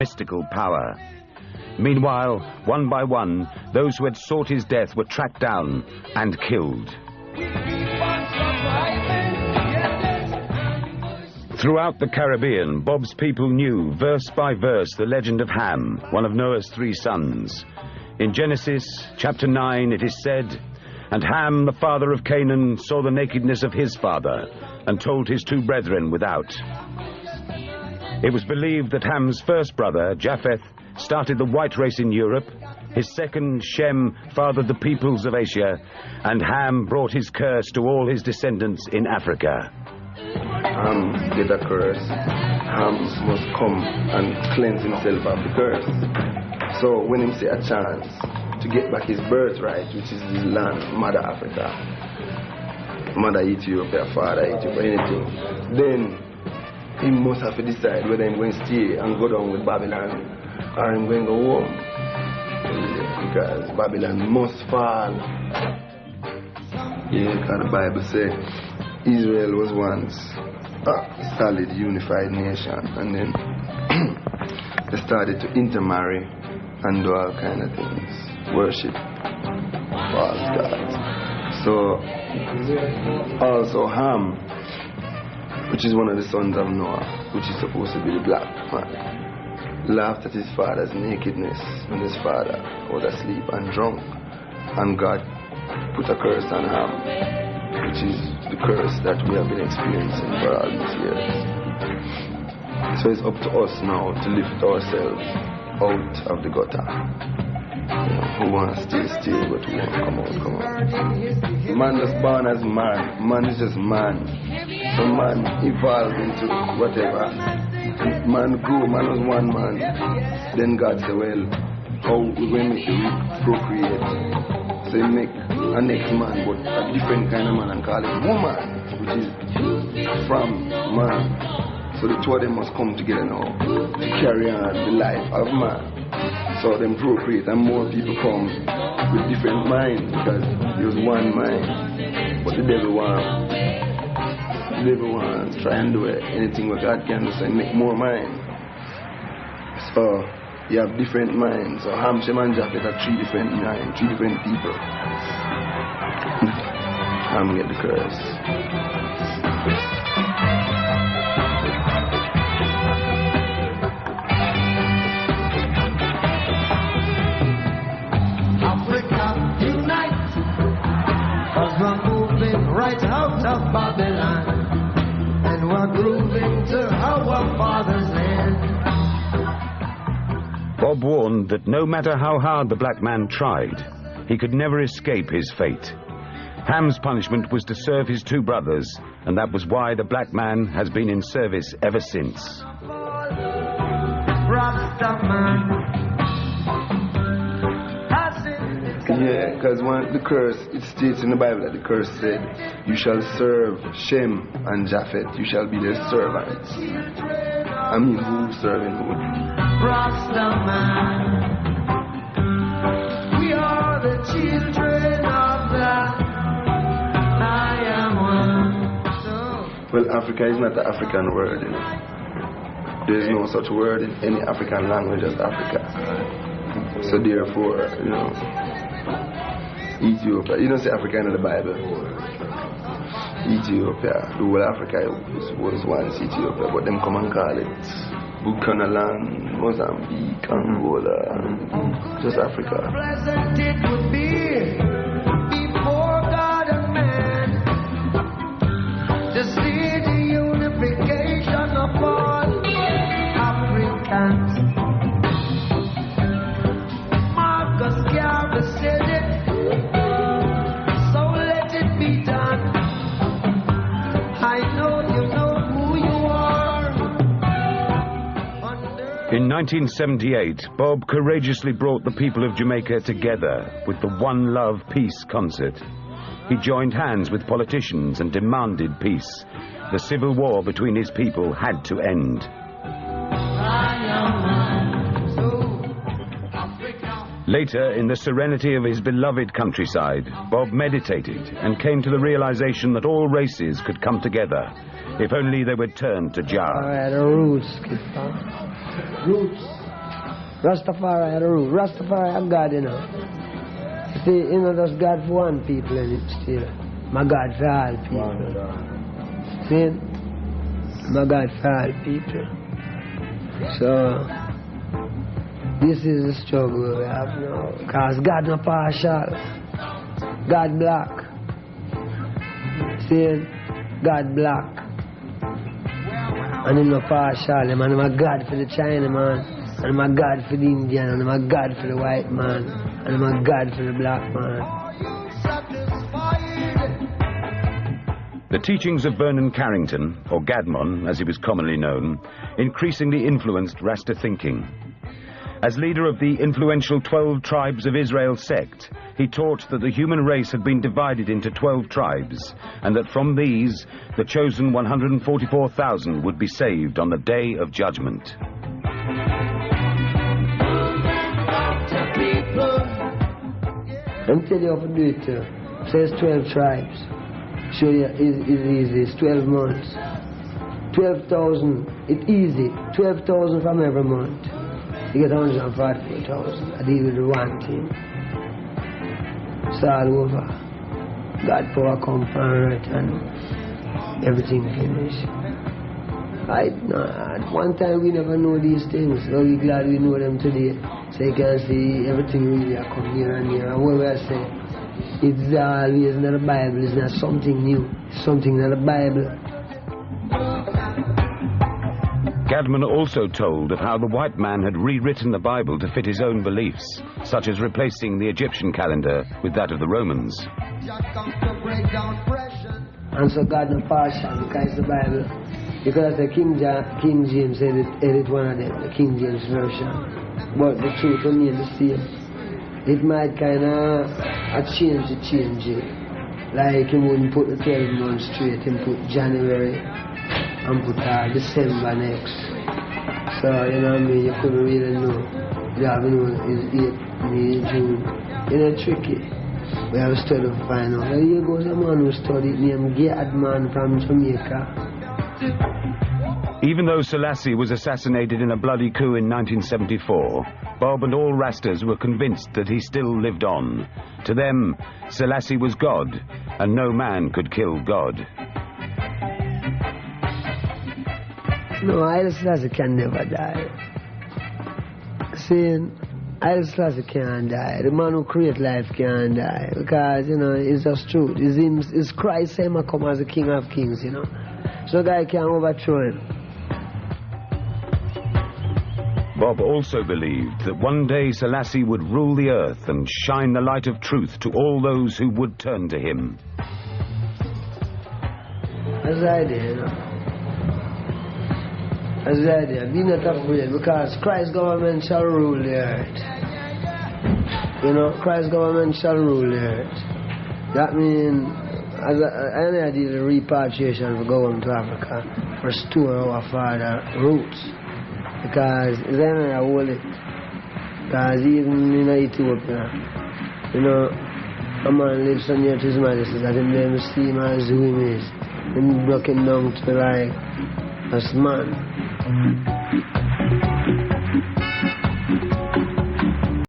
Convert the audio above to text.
mystical power. Meanwhile, one by one, those who had sought his death were tracked down and killed. Throughout the Caribbean, Bob's people knew, verse by verse, the legend of Ham, one of Noah's 3 sons. In Genesis chapter 9 it is said, "And Ham, the father of Canaan, saw the nakedness of his father, and told his 2 brethren without." It was believed that Ham's first brother, Japheth, started the white race in Europe. His second, Shem, fathered the peoples of Asia, and Ham brought his curse to all his descendants in Africa. Ham get a curse. Ham must come and cleanse himself of the curse. So when him see a chance to get back his birthright, which is his land, Mother Africa, Mother Ethiopia, Father Ethiopia, anything, then he must have to decide whether he's going to stay and go down with Babylon or he's going to go home. Because Babylon must fall. Yeah, because the Bible says Israel was once a solid, unified nation, and then they started to intermarry and do all kind of things, worship false gods. So, also Ham, which is one of the sons of Noah, which is supposed to be the black man, laughed at his father's nakedness when his father was asleep and drunk, and God put a curse on Ham, which is the curse that we have been experiencing for all these years. So it's up to us now to lift ourselves out of the gutter. You know, who want to stay still, but we want to come out. Man is born as man. Man is just man. So man evolved into whatever. Man grew, man was one man. Then God said, well, how we going to make you procreate? So he make a next man, but a different kind of man, and call it woman, which is from man. So the 2 of them must come together now to carry on the life of man. So them procreate, and more people come with different minds, because there was one mind. But the devil wants try and do anything what God can do, so make more minds. So you have different minds. So Ham, Shem, and Japheth are 3 different minds, 3 different people. Ham get the curse. Right out of Babylon, and we're grooving to our father's land. Bob warned that no matter how hard the black man tried, he could never escape his fate. Ham's punishment was to serve his 2 brothers, and that was why the black man has been in service ever since. Rasta man. Yeah, because the curse, it states in the Bible that the curse said, you shall serve Shem and Japheth, you shall be their servants. I mean, who serving who? Rasta man. We are the children of the I am one. Well, Africa is not an African word, you know. There is no such word in any African language as Africa. So therefore, you know, Ethiopia, you don't say Africa in the Bible. Ethiopia, the whole Africa was once Ethiopia, but them come and call it Buchanan, Mozambique, Angola, just Africa. Pleasant it would be before God and man to see the unification of all Africans. Marcus Garvey said it. In 1978, Bob courageously brought the people of Jamaica together with the One Love Peace concert. He joined hands with politicians and demanded peace. The civil war between his people had to end. Later, in the serenity of his beloved countryside, Bob meditated and came to the realization that all races could come together if only they would turn to Jah. All right, the roots. Roots. Rastafari are the rule. Rastafari are God, you know. See, you know, that's God for one people and it's still. My God for all people. See? My God for all people. So, this is the struggle we have now. Because God not partial. God black. See? God black. And him not partial. Man, I'm a God for the China man. And I'm a God for the Indian. And I'm a God for the white man. And I'm a God for the black man. The teachings of Vernon Carrington, or Gadmon as he was commonly known, increasingly influenced Rasta thinking. As leader of the influential 12 Tribes of Israel sect, he taught that the human race had been divided into 12 tribes, and that from these, the chosen 144,000 would be saved on the Day of Judgment. I'll tell you how to do it. Says 12 tribes. Show you it's easy. It's 12 months. 12,000. It's easy. 12,000 from every month. You get 144,000. I deal with the one thing. It's all over. God power come from it and everything finished. At one time we never know these things. So we're glad we know them today. So you can see everything really come near and near. And what we are saying, it's always not the Bible, it's not something new. It's something not the Bible. Gadman also told of how the white man had rewritten the Bible to fit his own beliefs, such as replacing the Egyptian calendar with that of the Romans. And so God not partial because the Bible, because the King James edit one of them, the King James version, but the truth remains the same. It might kind of change it. Like he wouldn't put the 12 months straight, he put January and put December next. So, you know what I mean, you couldn't really know. You have to know it's 8 May, June. You know, tricky. We have to study to find out. Well, here goes a man who studied named Gadman from Jamaica. Even though Selassie was assassinated in a bloody coup in 1974, Bob and all Rastas were convinced that he still lived on. To them, Selassie was God, and no man could kill God. No, Haile Selassie can never die. Saying, Haile Selassie can't die. The man who creates life can't die. Because, you know, it's just true. It's Christ him come as the King of Kings, you know. So guy can't overthrow him. Bob also believed that one day Selassie would rule the earth and shine the light of truth to all those who would turn to him. That's the idea, you know. That's the idea. Be not afraid, because Christ's government shall rule the earth. You know, Christ's government shall rule the earth. That means, as any idea, the repatriation of going to Africa, restore our father roots. Because then I hold it. Because even in Ethiopia, you know, a man lives so near to his majesty that him never see him as who he is. Him broken down to like as man.